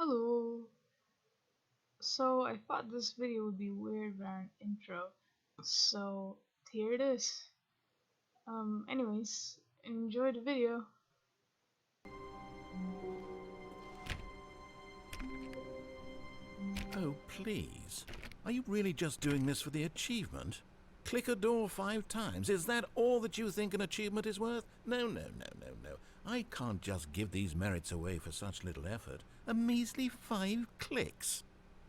Hello. So I thought this video would be weird without an intro. So here it is. Anyways, enjoy the video. Oh, please. Are you really just doing this for the achievement? Click a door 5 times. Is that all that you think an achievement is worth? No. I can't just give these merits away for such little effort. A measly 5 clicks.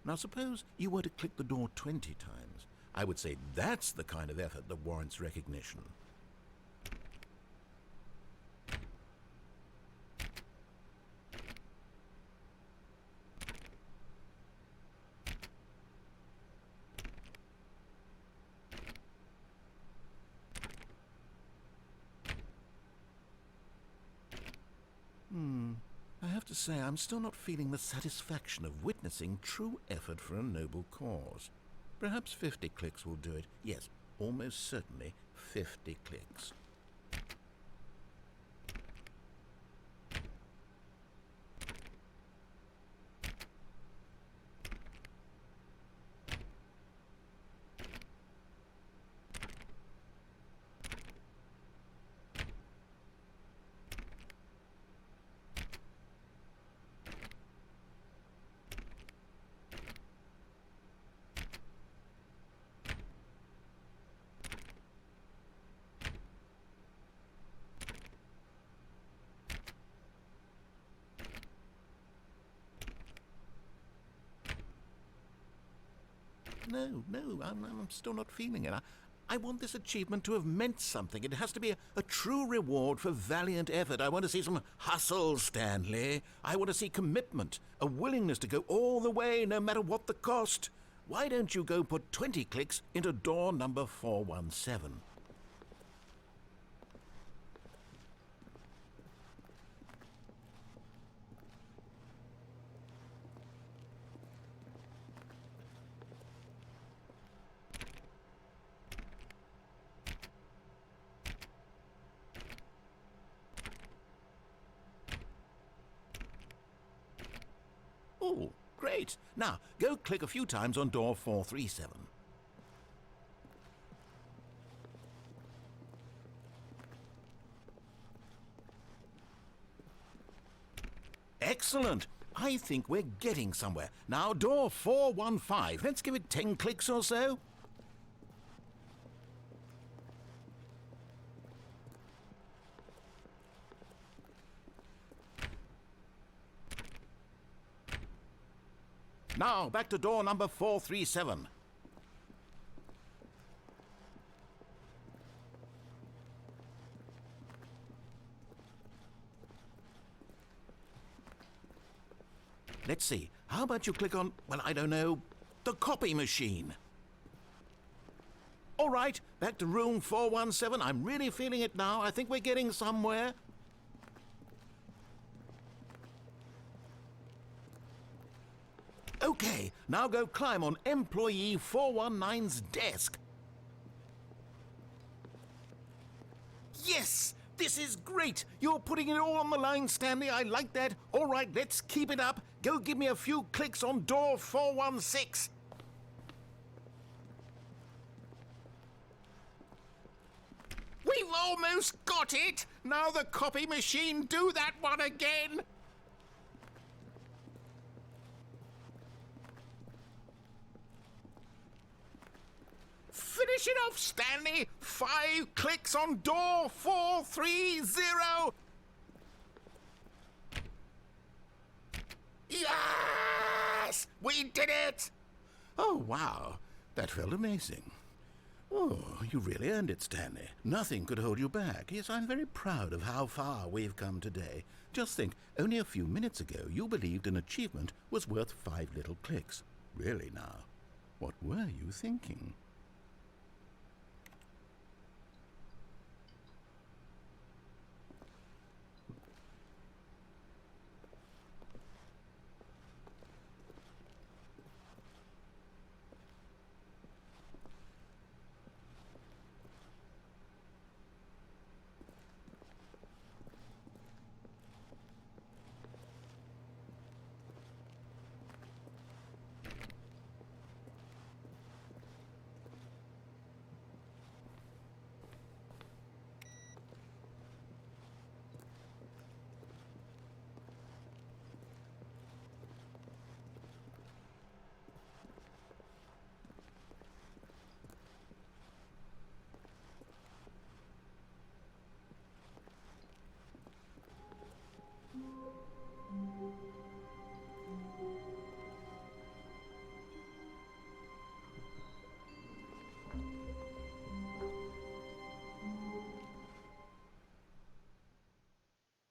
Now suppose you were to click the door 20 times. I would say that's the kind of effort that warrants recognition. I have to say, I'm still not feeling the satisfaction of witnessing true effort for a noble cause. Perhaps 50 clicks will do it. Yes, almost certainly 50 clicks. No, I'm still not feeling it. I want this achievement to have meant something. It has to be a true reward for valiant effort. I want to see some hustle, Stanley. I want to see commitment, a willingness to go all the way, no matter what the cost. Why don't you go put 20 clicks into door number 417? Oh, great. Now, go click a few times on door 437. Excellent. I think we're getting somewhere. Now, door 415. Let's give it 10 clicks or so. Now, back to door number 437. Let's see. How about you click on, well, I don't know, the copy machine? All right, back to room 417. I'm really feeling it now. I think we're getting somewhere. Okay, now go climb on employee 419's desk. Yes! This is great! You're putting it all on the line, Stanley. I like that. All right, let's keep it up. Go give me a few clicks on door 416. We've almost got it! Now the copy machine, do that one again! Finish it off, Stanley! 5 clicks on door 430! Yes! We did it! Oh, wow. That felt amazing. Oh, you really earned it, Stanley. Nothing could hold you back. Yes, I'm very proud of how far we've come today. Just think, only a few minutes ago you believed an achievement was worth 5 little clicks. Really now, what were you thinking?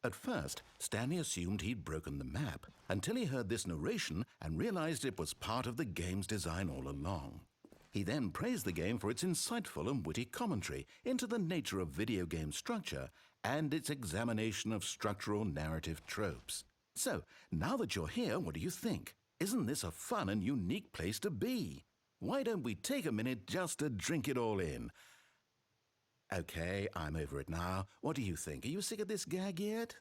At first, Stanley assumed he'd broken the map until he heard this narration and realized it was part of the game's design all along. He then praised the game for its insightful and witty commentary into the nature of video game structure and its examination of structural narrative tropes. So, now that you're here, what do you think? Isn't this a fun and unique place to be? Why don't we take a minute just to drink it all in? Okay, I'm over it now. What do you think? Are you sick of this gag yet?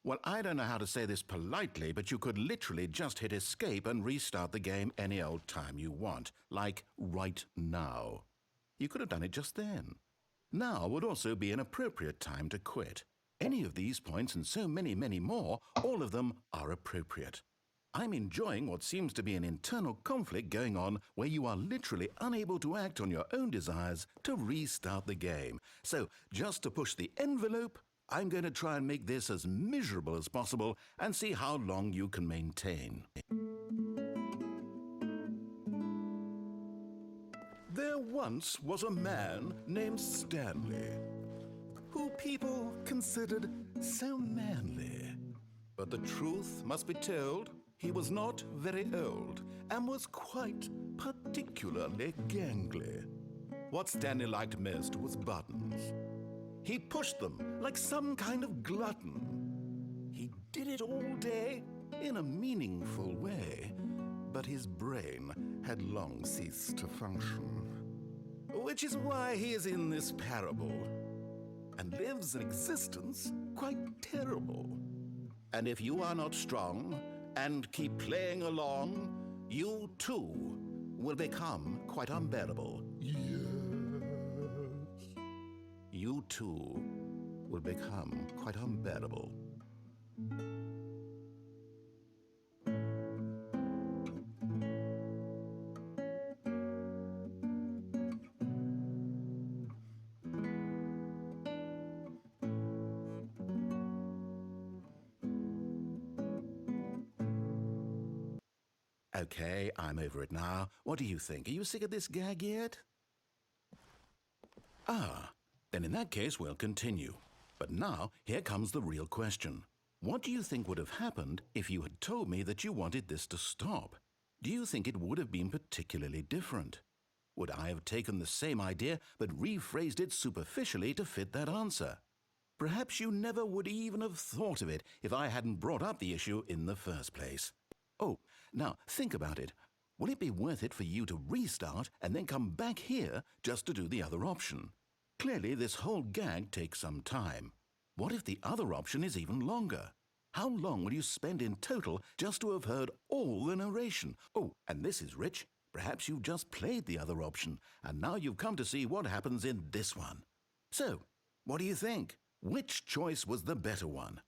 Well, I don't know how to say this politely, but you could literally just hit escape and restart the game any old time you want, like right now. You could have done it just then. Now would also be an appropriate time to quit. Any of these points and so many, many more, all of them are appropriate. I'm enjoying what seems to be an internal conflict going on where you are literally unable to act on your own desires to restart the game. So, just to push the envelope, I'm going to try and make this as miserable as possible and see how long you can maintain. There once was a man named Stanley, who people considered so manly. But the truth must be told, he was not very old and was quite particularly gangly. What Stanley liked most was buttons. He pushed them like some kind of glutton. He did it all day in a meaningful way, but his brain had long ceased to function. Which is why he is in this parable and lives an existence quite terrible. And if you are not strong and keep playing along, you too will become quite unbearable. Yes. You too will become quite unbearable. Okay, I'm over it now. What do you think? Are you sick of this gag yet? Ah, then in that case we'll continue. But now, here comes the real question. What do you think would have happened if you had told me that you wanted this to stop? Do you think it would have been particularly different? Would I have taken the same idea but rephrased it superficially to fit that answer? Perhaps you never would even have thought of it if I hadn't brought up the issue in the first place. Oh, now think about it. Will it be worth it for you to restart and then come back here just to do the other option? Clearly, this whole gag takes some time. What if the other option is even longer? How long will you spend in total just to have heard all the narration? Oh, and this is rich. Perhaps you've just played the other option, and now you've come to see what happens in this one. So, what do you think? Which choice was the better one?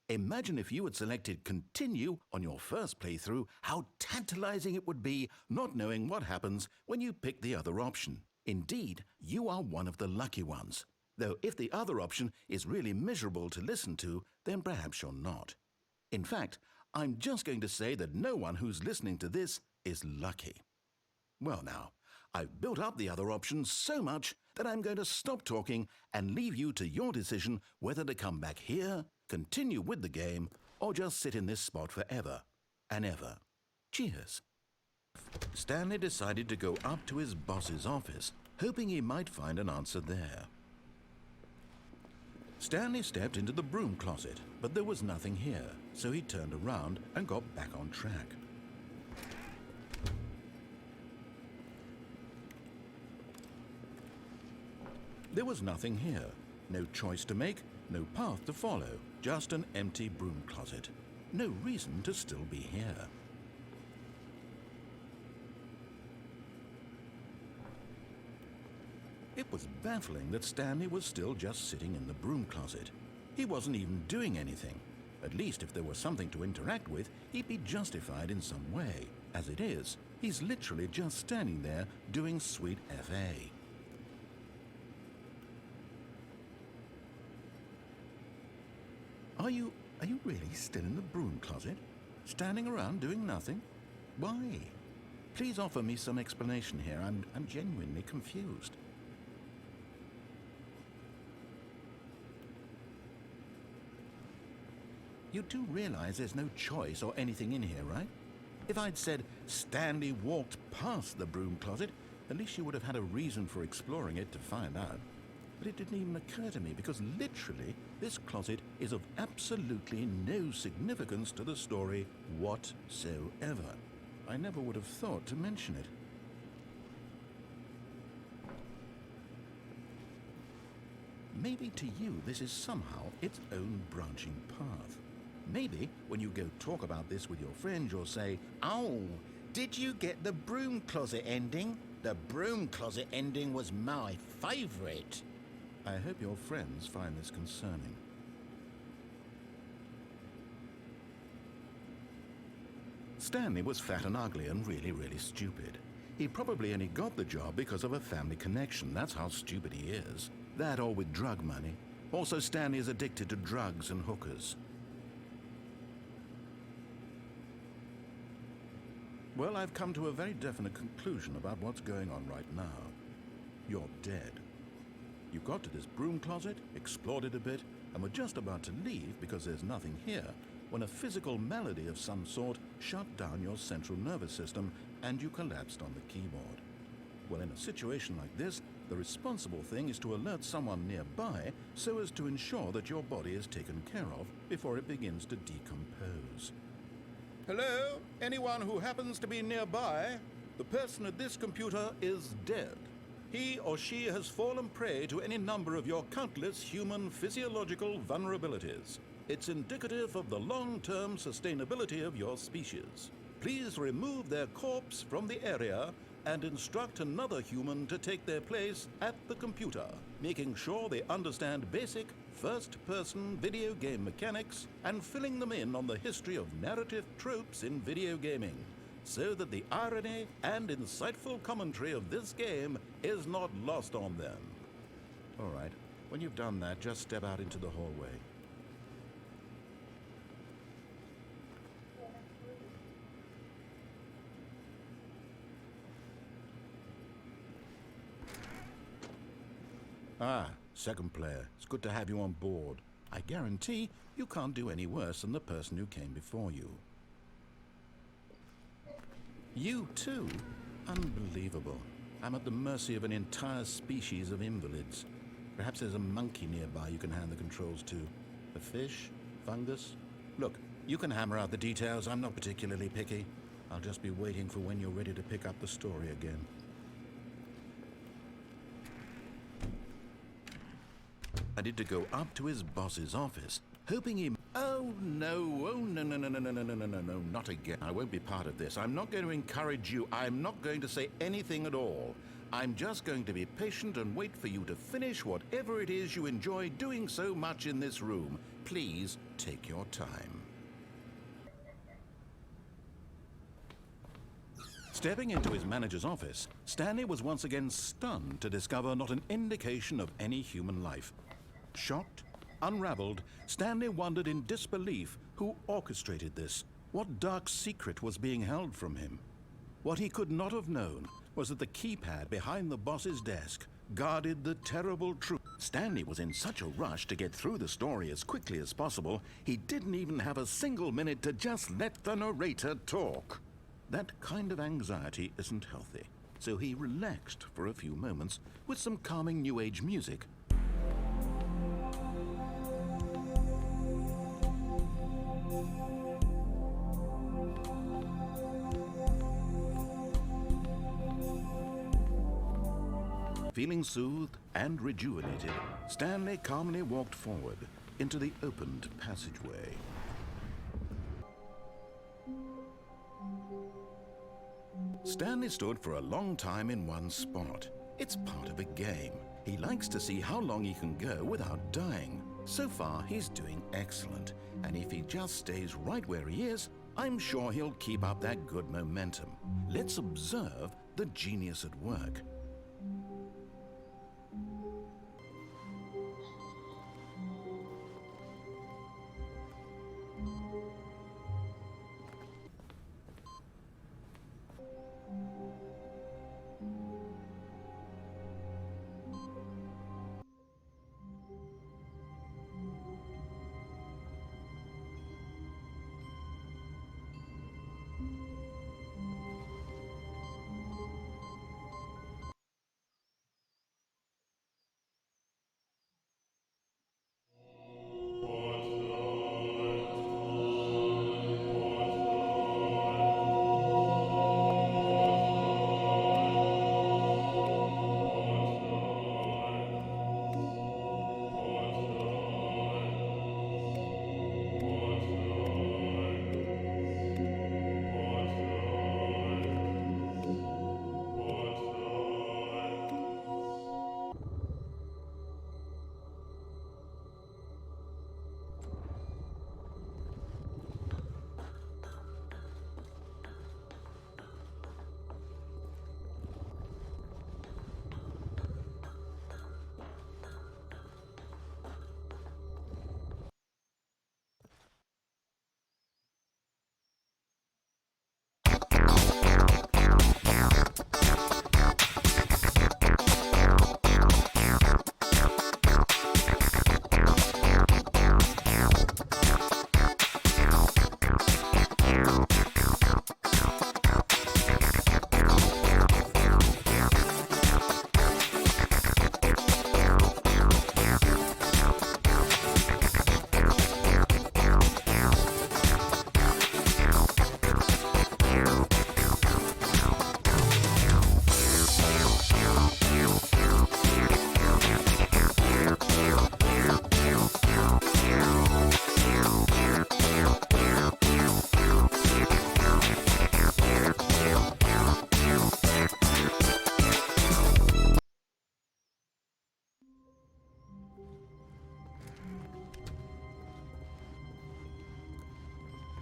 Imagine if you had selected continue on your first playthrough, how tantalizing it would be not knowing what happens when you pick the other option. Indeed, you are one of the lucky ones. Though if the other option is really miserable to listen to, then perhaps you're not. In fact, I'm just going to say that no one who's listening to this is lucky. Well now, I've built up the other option so much that I'm going to stop talking and leave you to your decision whether to come back here, continue with the game, or just sit in this spot forever and ever. Cheers. Stanley decided to go up to his boss's office, hoping he might find an answer there. Stanley stepped into the broom closet, but there was nothing here, so he turned around and got back on track. There was nothing here. No choice to make, no path to follow, just an empty broom closet. No reason to still be here. It was baffling that Stanley was still just sitting in the broom closet. He wasn't even doing anything. At least if there was something to interact with, he'd be justified in some way. As it is, he's literally just standing there doing sweet FA. Are you really still in the broom closet? Standing around doing nothing? Why? Please offer me some explanation here. I'm genuinely confused. You do realize there's no choice or anything in here, right? If I'd said Stanley walked past the broom closet, at least you would have had a reason for exploring it to find out. But it didn't even occur to me because literally this closet is of absolutely no significance to the story whatsoever. I never would have thought to mention it. Maybe to you this is somehow its own branching path. Maybe when you go talk about this with your friends, you'll say, "Oh, did you get the broom closet ending? The broom closet ending was my favorite." I hope your friends find this concerning. Stanley was fat and ugly and really stupid. He probably only got the job because of a family connection. That's how stupid he is. That or with drug money. Also, Stanley is addicted to drugs and hookers. Well, I've come to a very definite conclusion about what's going on right now. You're dead. You got to this broom closet, explored it a bit, and were just about to leave because there's nothing here, when a physical malady of some sort shut down your central nervous system and you collapsed on the keyboard. Well, in a situation like this, the responsible thing is to alert someone nearby so as to ensure that your body is taken care of before it begins to decompose. Hello? Anyone who happens to be nearby? The person at this computer is dead. He or she has fallen prey to any number of your countless human physiological vulnerabilities. It's indicative of the long-term sustainability of your species. Please remove their corpse from the area and instruct another human to take their place at the computer, making sure they understand basic first-person video game mechanics and filling them in on the history of narrative tropes in video gaming, so that the irony and insightful commentary of this game is not lost on them. All right, when you've done that, just step out into the hallway. Ah, second player. It's good to have you on board. I guarantee you can't do any worse than the person who came before you. You too? Unbelievable. I'm at the mercy of an entire species of invalids. Perhaps there's a monkey nearby you can hand the controls to. A fish? Fungus? Look, you can hammer out the details. I'm not particularly picky. I'll just be waiting for when you're ready to pick up the story again. I need to go up to his boss's office, hoping he... Oh, no, no, not again. I won't be part of this. I'm not going to encourage you. I'm not going to say anything at all. I'm just going to be patient and wait for you to finish whatever it is you enjoy doing so much in this room. Please take your time. Stepping into his manager's office, Stanley was once again stunned to discover not an indication of any human life. Shocked, unraveled, Stanley wondered in disbelief who orchestrated this. What dark secret was being held from him? What he could not have known was that the keypad behind the boss's desk guarded the terrible truth. Stanley was in such a rush to get through the story as quickly as possible, he didn't even have a single minute to just let the narrator talk. That kind of anxiety isn't healthy, so he relaxed for a few moments with some calming New Age music. Feeling soothed and rejuvenated, Stanley calmly walked forward into the opened passageway. Stanley stood for a long time in one spot. It's part of a game. He likes to see how long he can go without dying. So far, he's doing excellent. And if he just stays right where he is, I'm sure he'll keep up that good momentum. Let's observe the genius at work.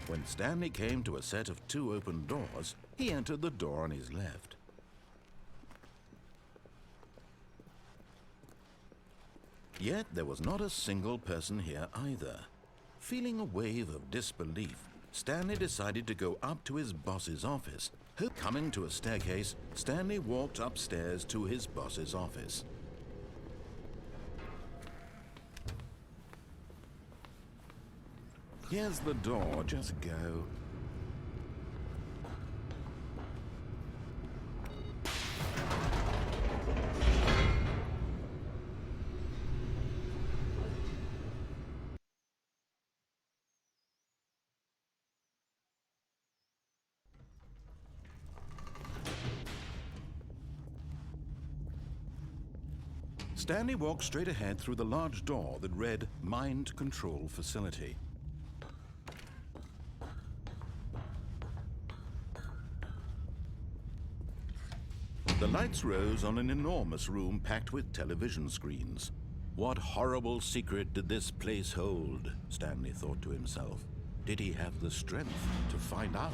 When Stanley came to a set of 2 open doors, he entered the door on his left. Yet there was not a single person here either. Feeling a wave of disbelief, Stanley decided to go up to his boss's office. Coming to a staircase, Stanley walked upstairs to his boss's office. Here's the door, just go. Stanley walked straight ahead through the large door that read Mind Control Facility. The lights rose on an enormous room packed with television screens. What horrible secret did this place hold? Stanley thought to himself. Did he have the strength to find out?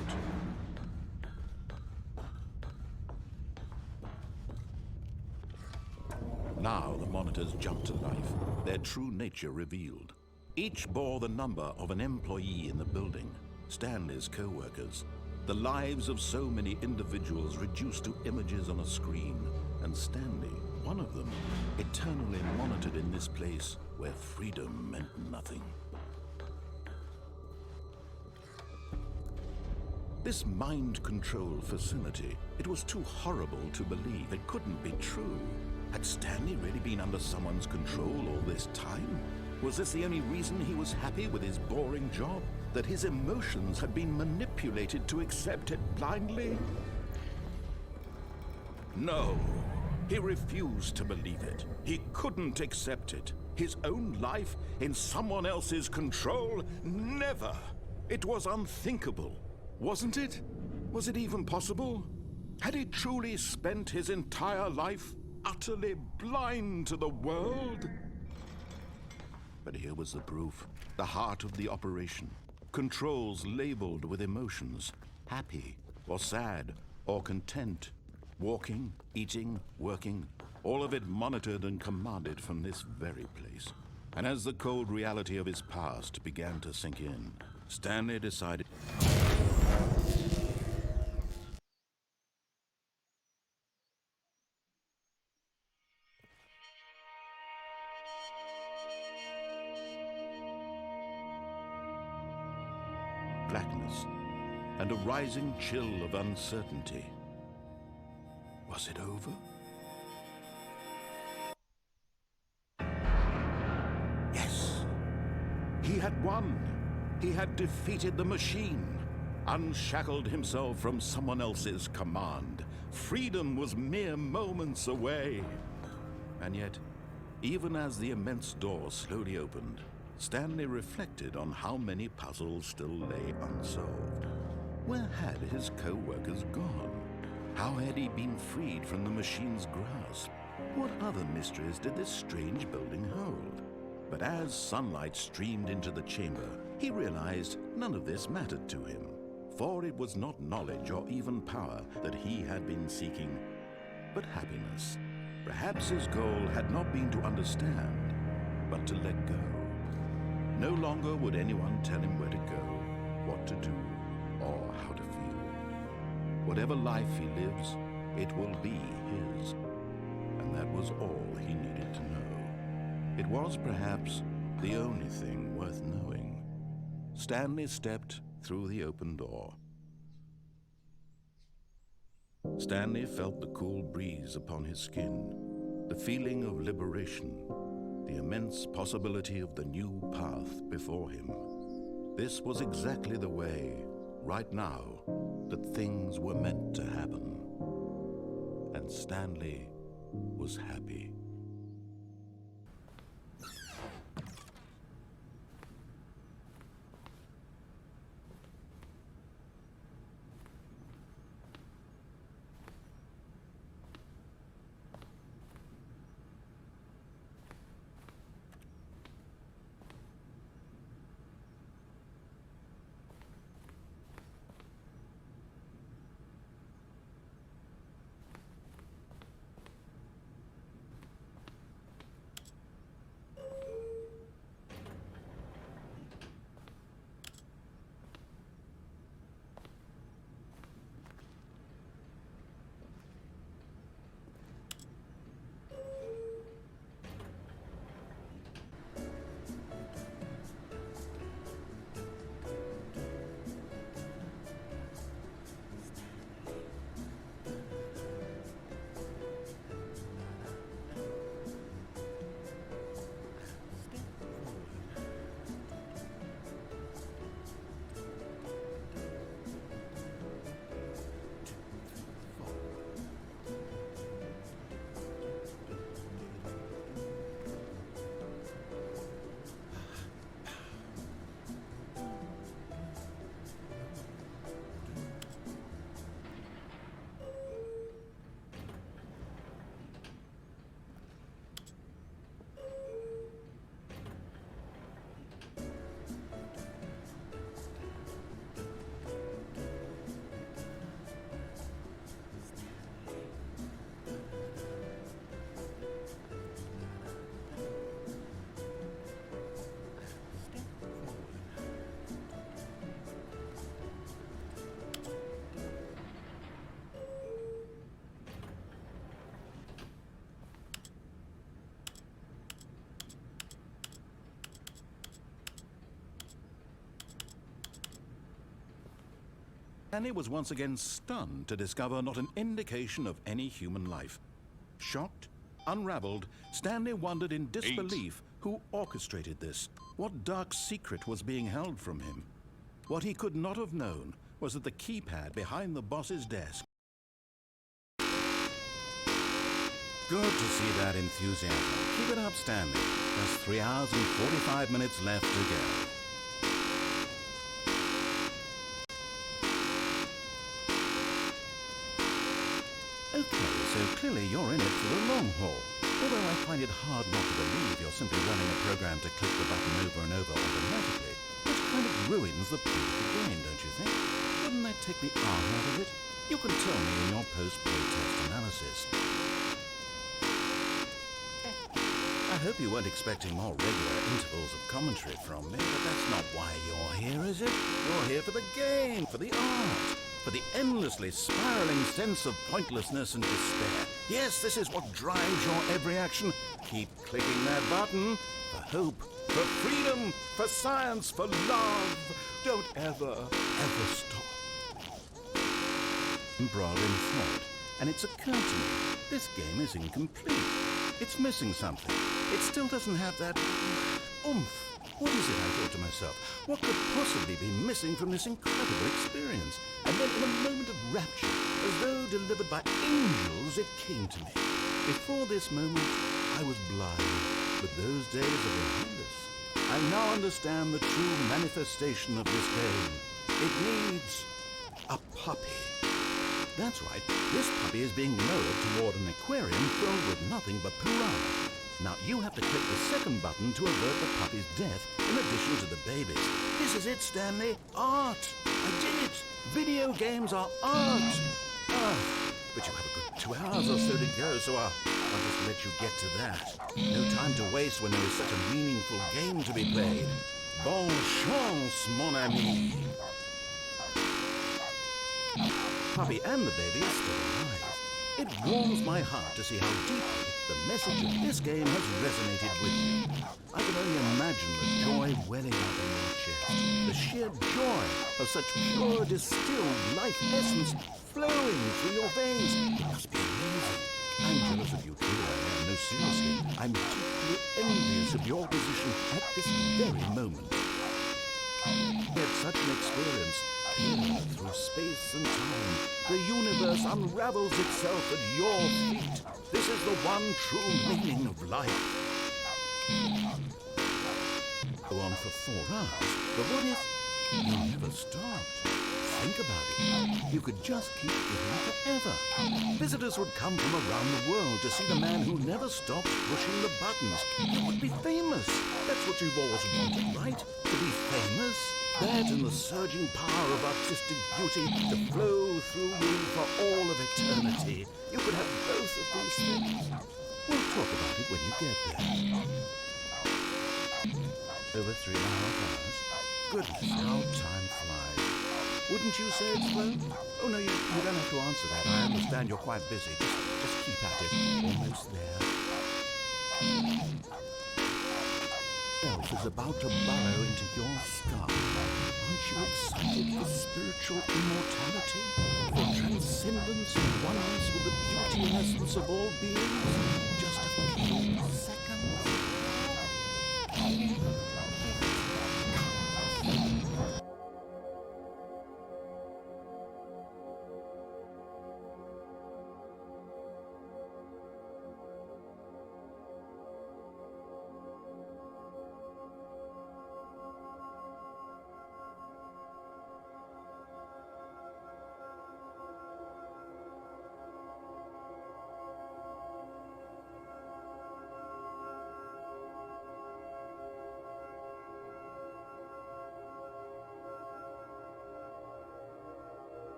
Now the monitors jumped to life, their true nature revealed. Each bore the number of an employee in the building, Stanley's co-workers. The lives of so many individuals reduced to images on a screen, and Stanley, one of them, eternally monitored in this place where freedom meant nothing. This mind control facility, it was too horrible to believe. It couldn't be true. Had Stanley really been under someone's control all this time? Was this the only reason he was happy with his boring job? That his emotions had been manipulated to accept it blindly? No, he refused to believe it. He couldn't accept it. His own life in someone else's control? Never! It was unthinkable, wasn't it? Was it even possible? Had he truly spent his entire life utterly blind to the world? But here was the proof, the heart of the operation. Controls labeled with emotions, happy or sad or content, walking, eating, working, all of it monitored and commanded from this very place. And as the cold reality of his past began to sink in, Stanley decided... blackness and a rising chill of uncertainty. Was it over? Yes! He had won! He had defeated the machine, unshackled himself from someone else's command. Freedom was mere moments away. And yet, even as the immense door slowly opened, Stanley reflected on how many puzzles still lay unsolved. Where had his co-workers gone? How had he been freed from the machine's grasp? What other mysteries did this strange building hold? But as sunlight streamed into the chamber, he realized none of this mattered to him, for it was not knowledge or even power that he had been seeking, but happiness. Perhaps his goal had not been to understand, but to let go. No longer would anyone tell him where to go, what to do, or how to feel. Whatever life he lives, it will be his. And that was all he needed to know. It was perhaps the only thing worth knowing. Stanley stepped through the open door. Stanley felt the cool breeze upon his skin, the feeling of liberation, the immense possibility of the new path before him. This was exactly the way, right now, that things were meant to happen. And Stanley was happy. Stanley was once again stunned to discover not an indication of any human life. Shocked, unraveled, Stanley wondered in disbelief who orchestrated this. What dark secret was being held from him? What he could not have known was that the keypad behind the boss's desk. Good to see that enthusiasm. Keep it up, Stanley. There's 3 hours and 45 minutes left to go. Okay, so clearly you're in it for the long haul. Although I find it hard not to believe you're simply running a program to click the button over and over automatically, which kind of ruins the point of the game, don't you think? Wouldn't that take the art out of it? You can tell me in your post-play test analysis. I hope you weren't expecting more regular intervals of commentary from me, but that's not why you're here, is it? You're here for the game, for the art, for the endlessly spiraling sense of pointlessness and despair. Yes, this is what drives your every action. Keep clicking that button for hope, for freedom, for science, for love. Don't ever, ever stop. Embroiled in thought, and it's occurred to me, this game is incomplete. It's missing something. It still doesn't have that oomph. What is it, I thought to myself? What could possibly be missing from this incredible experience? And then in a moment of rapture, as though delivered by angels, it came to me. Before this moment, I was blind, but those days are behind us. I now understand the true manifestation of this game. It needs a puppy. That's right, this puppy is being lowered toward an aquarium filled with nothing but piranha. Now you have to click the second button to avert the puppy's death in addition to the baby's. This is it, Stanley. Art. I did it. Video games are art. But you have a good 2 hours or so to go, so I'll just let you get to that. No time to waste when there is such a meaningful game to be played. Bonne chance, mon ami. Puppy and the baby are still alive. It warms my heart to see how deeply the message of this game has resonated with you. I can only imagine the joy welling up in your chest, the sheer joy of such pure distilled life essence flowing through your veins. It must be amazing. I'm jealous of you too, I am. No, seriously, I'm deeply envious of your position at this very moment. Yet such an experience, through space and time, the universe unravels itself at your feet. This is the one true meaning of life. Go on for 4 hours, but what if you never stopped? Think about it. You could just keep giving forever. Visitors would come from around the world to see the man who never stopped pushing the buttons. You would be famous. That's what you've always wanted, right? To be famous. That and the surging power of artistic beauty to flow through you for all of eternity. You could have both of these things. We'll talk about it when you get there. Over 3.5 hours. Goodness, how time flies. Wouldn't you say it's flown? Oh no, you don't have to answer that. I understand you're quite busy. Just keep at it. Almost there. Elf is about to burrow into your skull. Aren't you excited for spiritual immortality? For transcendence and oneness with the beauty and essence of all beings? Just a few seconds.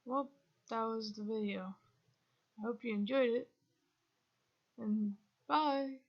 Well, that was the video. I hope you enjoyed it, and bye!